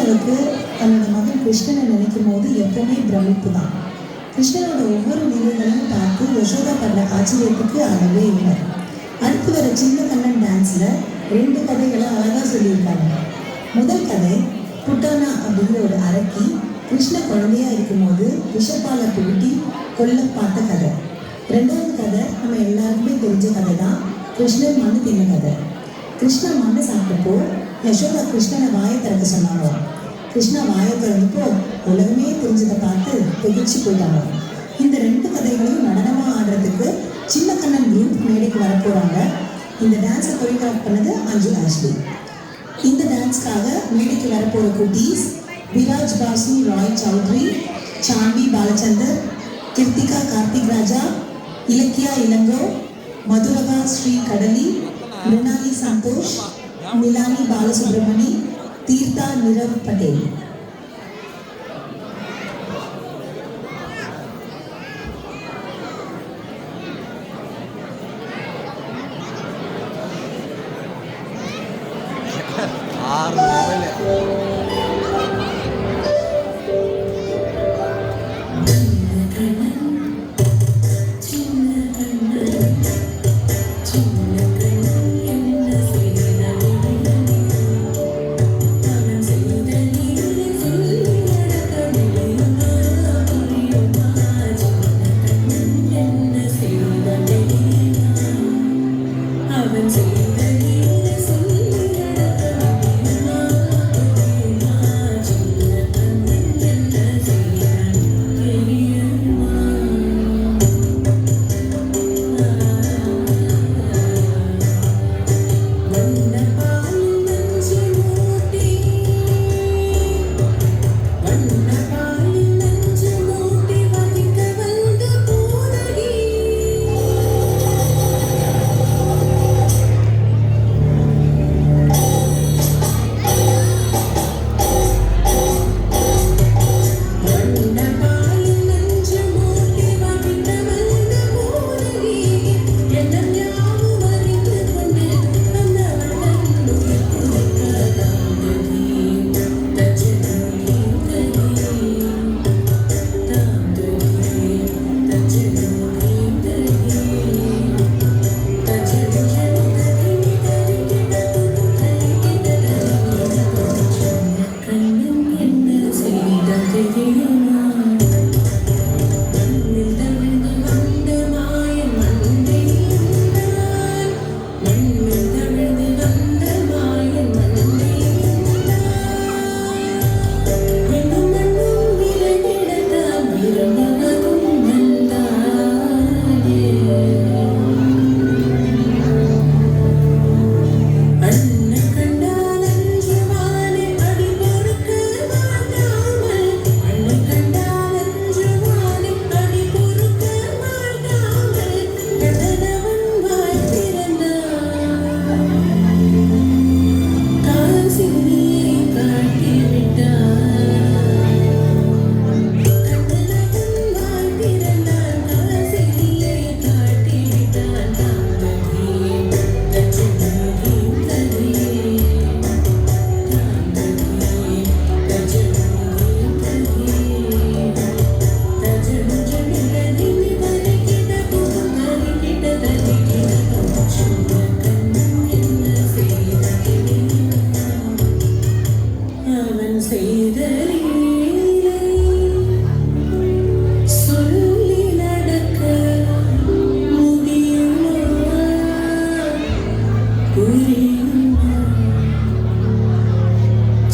யசோதாவுக்கு தன்னோட மகன் கிருஷ்ணனை நினைக்கும் போது எப்பவுமே பிரமிப்பு தான். கிருஷ்ணனோட ஒவ்வொரு நிலைகளையும் பார்த்து யசோதா படுற ஆச்சரியத்துக்கு அளவே இல்லை. அடுத்து வர சின்ன கண்ணன் டான்ஸ்ல 2 கதைகளை அழகா சொல்லியிருக்காங்க. முதல் கதை புட்டானா அப்படிங்கிற ஒரு அரக்கி கிருஷ்ண குழந்தையா இருக்கும்போது விஷப்பாலை புகுட்டி கொல்ல பார்த்த கதை. 2வது கதை நம்ம எல்லாருக்குமே தெரிஞ்ச கதை தான், கிருஷ்ணன் மண்ணு தின்ன கதை. கிருஷ்ணன் மண்ணு சாப்பிட்டப்போ யசோதா கிருஷ்ணனை வாயை திறக்க சொன்னாங்க. கிருஷ்ணா வாயை திறந்தப்போ உலகமே தெரிஞ்சதை பார்த்து திகிச்சு போயிட்டாங்க. இந்த 2 கதைகளையும் நடனமா ஆடுறதுக்கு சின்ன கண்ணன் குரூப் மேடைக்கு வரப்போறாங்க. இந்த டான்ஸை கொரியோகிராஃப் பண்ணது அஞ்சு ஆஷ்லி. இந்த டான்ஸ்க்காக மேடைக்கு வரப்போற குட்டீஸ் விராஜ் பாசு ராய் சௌத்ரி, சாண்டி பாலச்சந்தர், கிருத்திகா கார்த்திக் ராஜா, இலக்கியா இளங்கோ, மதுரகா ஸ்ரீ கடலி, மிருனாலி சந்தோஷ், மிலானி பாலசுப்ரமணி, தீர்த்தா நிரவ் பட்டேல்.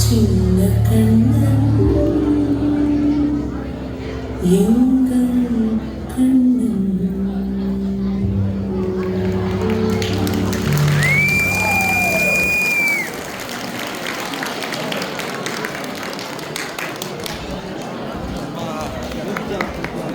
சின்ன கண்ணன்